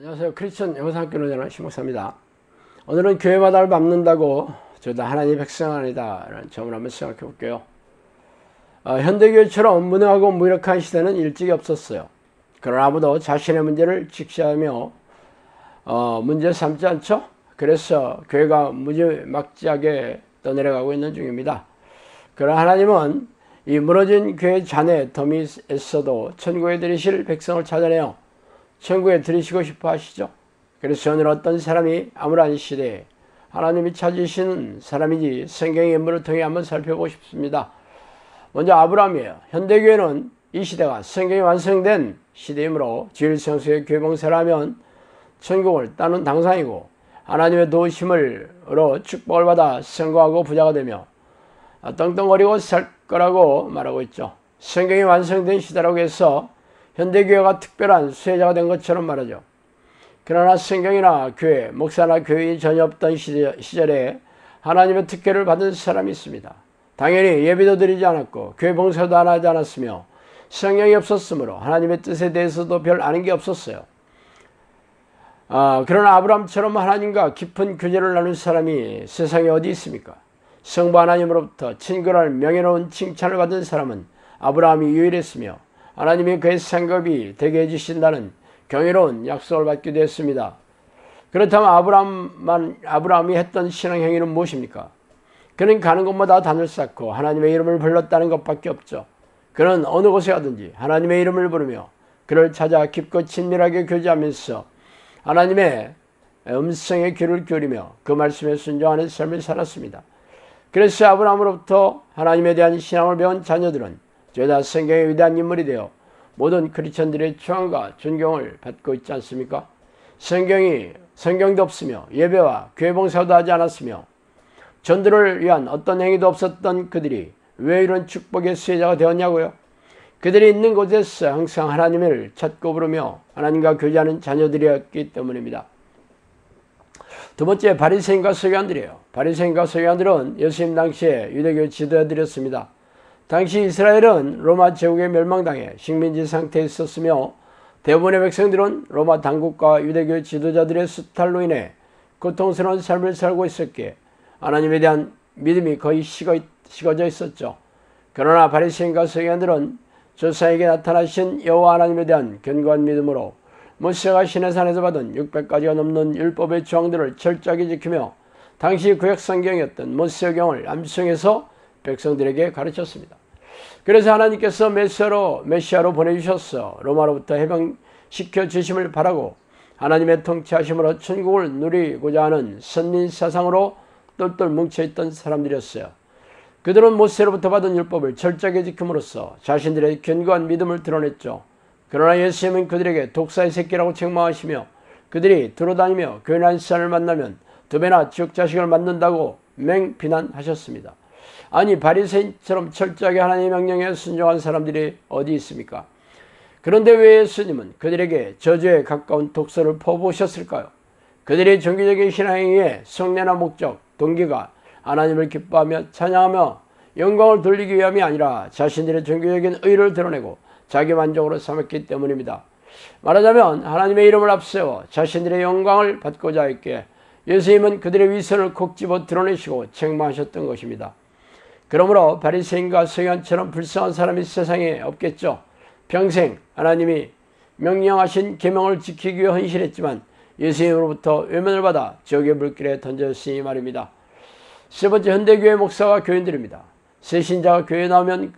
안녕하세요. 크리스천 영상학교 노전한 심목사입니다. 오늘은 교회 바닥을 밟는다고 저도 하나님의 백성 아니다 라는 점을 한번 생각해 볼게요. 현대교회처럼 무능하고 무력한 시대는 일찍이 없었어요. 그러나 아무도 자신의 문제를 직시하며 문제 삼지 않죠. 그래서 교회가 무지막지하게 떠내려가고 있는 중입니다. 그러나 하나님은 이 무너진 교회 잔해 덤이 애써도 천국에 들이실 백성을 찾아내어 천국에 들이시고 싶어 하시죠. 그래서 오늘 어떤 사람이 암울한 시대에 하나님이 찾으시는 사람인지 성경의 인물을 통해 한번 살펴보고 싶습니다. 먼저 아브라함이에요. 현대교회는 이 시대가 성경이 완성된 시대이므로 주일성수의 교회 봉사를 하면 천국을 따는 당상이고 하나님의 도우심으로 축복을 받아 성공하고 부자가 되며 떵떵거리고 살 거라고 말하고 있죠. 성경이 완성된 시대라고 해서 현대교회가 특별한 수혜자가 된 것처럼 말하죠. 그러나 성경이나 교회, 목사나 교인이 전혀 없던 시절에 하나님의 특혜를 받은 사람이 있습니다. 당연히 예배도 드리지 않았고 교회 봉사도 안 하지 않았으며 성경이 없었으므로 하나님의 뜻에 대해서도 별 아는 게 없었어요. 그러나 아브라함처럼 하나님과 깊은 교제를 나눈 사람이 세상에 어디 있습니까? 성부 하나님으로부터 친근할 명예로운 칭찬을 받은 사람은 아브라함이 유일했으며 하나님이 그의 상급이 되게 해주신다는 경이로운 약속을 받기도 했습니다. 그렇다면 아브라함이 했던 신앙 행위는 무엇입니까? 그는 가는 곳마다 단을 쌓고 하나님의 이름을 불렀다는 것밖에 없죠. 그는 어느 곳에 가든지 하나님의 이름을 부르며 그를 찾아 깊고 친밀하게 교제하면서 하나님의 음성에 귀를 기울이며 그 말씀에 순종하는 삶을 살았습니다. 그래서 아브라함으로부터 하나님에 대한 신앙을 배운 자녀들은 죄다 성경의 위대한 인물이 되어 모든 크리스천들의 추앙과 존경을 받고 있지 않습니까? 성경도 없으며 예배와 교회 봉사도 하지 않았으며 전도를 위한 어떤 행위도 없었던 그들이 왜 이런 축복의 수혜자가 되었냐고요? 그들이 있는 곳에서 항상 하나님을 찾고 부르며 하나님과 교제하는 자녀들이었기 때문입니다. 두 번째, 바리새인과 서기관들이에요. 바리새인과 서기관들은 예수님 당시에 유대교 지도자들이었습니다. 당시 이스라엘은 로마 제국에 멸망당해 식민지 상태에 있었으며 대부분의 백성들은 로마 당국과 유대교 지도자들의 수탈로 인해 고통스러운 삶을 살고 있었기에 하나님에 대한 믿음이 거의 식어져 있었죠. 그러나 바리새인과 서기관들은 조상에게 나타나신 여호와 하나님에 대한 견고한 믿음으로 모세가 시내산에서 받은 600가지가 넘는 율법의 조항들을 철저하게 지키며 당시 구약 성경이었던 모세경을 암송해서 백성들에게 가르쳤습니다. 그래서 하나님께서 메시아로 보내주셔서 로마로부터 해방시켜 주심을 바라고 하나님의 통치하심으로 천국을 누리고자 하는 선민 사상으로 똘똘 뭉쳐있던 사람들이었어요. 그들은 모세로부터 받은 율법을 철저하게 지킴으로써 자신들의 견고한 믿음을 드러냈죠. 그러나 예수님은 그들에게 독사의 새끼라고 책망하시며 그들이 들어다니며 교인한 사람을 만나면 두 배나 지옥 자식을 맞는다고 맹비난하셨습니다. 아니, 바리새인처럼 철저하게 하나님의 명령에 순종한 사람들이 어디 있습니까? 그런데 왜 예수님은 그들에게 저주에 가까운 독서를 퍼부으셨을까요? 그들의 종교적인 신앙행위의 성례나 목적, 동기가 하나님을 기뻐하며 찬양하며 영광을 돌리기 위함이 아니라 자신들의 종교적인 의를 드러내고 자기 만족으로 삼았기 때문입니다. 말하자면 하나님의 이름을 앞세워 자신들의 영광을 받고자 했기에 예수님은 그들의 위선을 콕 집어 드러내시고 책망하셨던 것입니다. 그러므로 바리새인과 서기관처럼 불쌍한 사람이 세상에 없겠죠. 평생 하나님이 명령하신 계명을 지키기 위해 헌신했지만 예수님으로부터 외면을 받아 지옥의 물길에 던졌으니 말입니다. 세 번째, 현대교회 목사와 교인들입니다. 새 신자가 교회에 나오면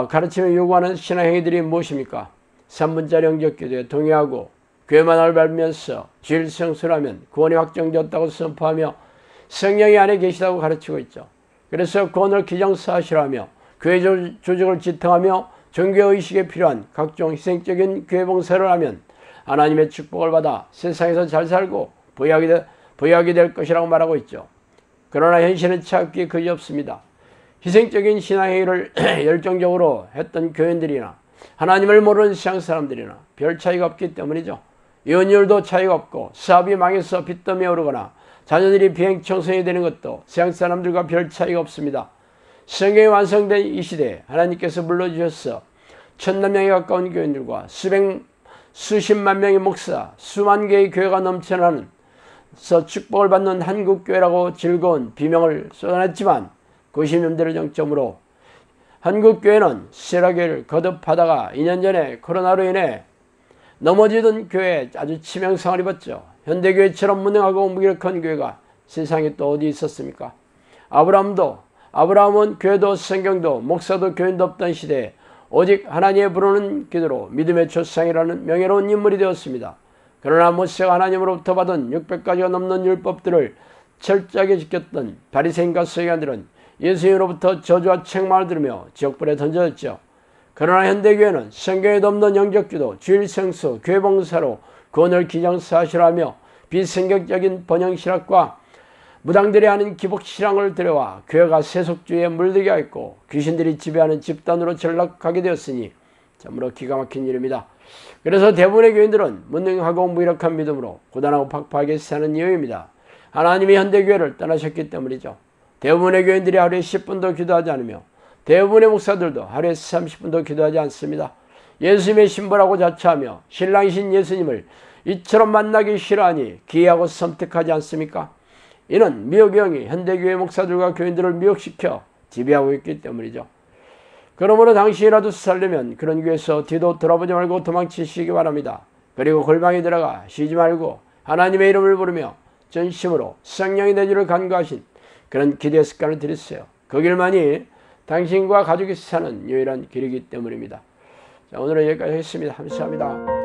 가르침을 요구하는 신앙행위들이 무엇입니까? 3분짜리 영접기도에 동의하고 교회 만화를 밟으면서 주일 성수를 하면 구원이 확정되었다고 선포하며 성령이 안에 계시다고 가르치고 있죠. 그래서 구원을 기정사실하며 교회 조직을 지탱하며 종교의식에 필요한 각종 희생적인 교회 봉사를 하면 하나님의 축복을 받아 세상에서 잘 살고 부유하게 될 것이라고 말하고 있죠. 그러나 현실은 차갑게 그지 없습니다. 희생적인 신앙행위를 열정적으로 했던 교인들이나 하나님을 모르는 세상 사람들이나 별 차이가 없기 때문이죠. 이혼율도 차이가 없고 사업이 망해서 빚더미에 오르거나 자녀들이 비행청소년이 되는 것도 세상 사람들과 별 차이가 없습니다. 성경이 완성된 이 시대에 하나님께서 불러주셔서 1000만 명에 가까운 교인들과 수십만 명의 목사, 수만 개의 교회가 넘쳐나는 축복을 받는 한국교회라고 즐거운 비명을 쏟아냈지만 90년대를 정점으로 한국교회는 세라교회를 거듭하다가 2년 전에 코로나로 인해 넘어지던 교회에 아주 치명상을 입었죠. 현대교회처럼 무능하고 무기력한 교회가 세상에 또 어디 있었습니까? 아브라함은 교회도 성경도 목사도 교인도 없던 시대에 오직 하나님의 부르는 기도로 믿음의 조상이라는 명예로운 인물이 되었습니다. 그러나 모세가 하나님으로부터 받은 600가지가 넘는 율법들을 철저하게 지켰던 바리새인과 서기관들은 예수님으로부터 저주와 책망을 들으며 지옥불에 던져졌죠. 그러나 현대교회는 성경에 없는 영적기도, 주일성수, 교회봉사로 구원을 기정사실하며 비성경적인 번영신학과 무당들이 하는 기복신앙을 들여와 교회가 세속주의에 물들게 하였고 귀신들이 지배하는 집단으로 전락하게 되었으니 참으로 기가 막힌 일입니다. 그래서 대부분의 교인들은 무능하고 무기력한 믿음으로 고단하고 팍팍하게 사는 이유입니다. 하나님이 현대교회를 떠나셨기 때문이죠. 대부분의 교인들이 하루에 10분도 기도하지 않으며 대부분의 목사들도 하루에 30분도 기도하지 않습니다. 예수님의 신부라고 자처하며 신랑이신 예수님을 이처럼 만나기 싫어하니 기이하고 섬뜩하지 않습니까? 이는 미혹영이 현대교회 목사들과 교인들을 미혹시켜 지배하고 있기 때문이죠. 그러므로 당신이라도 살려면 그런 교회에서 뒤도 돌아보지 말고 도망치시기 바랍니다. 그리고 골방에 들어가 쉬지 말고 하나님의 이름을 부르며 전심으로 성령이 내주를 간구하신 그런 기도의 습관을 들이세요. 그 길만이 당신과 가족이 사는 유일한 길이기 때문입니다. 자, 오늘은 여기까지 하겠습니다. 감사합니다.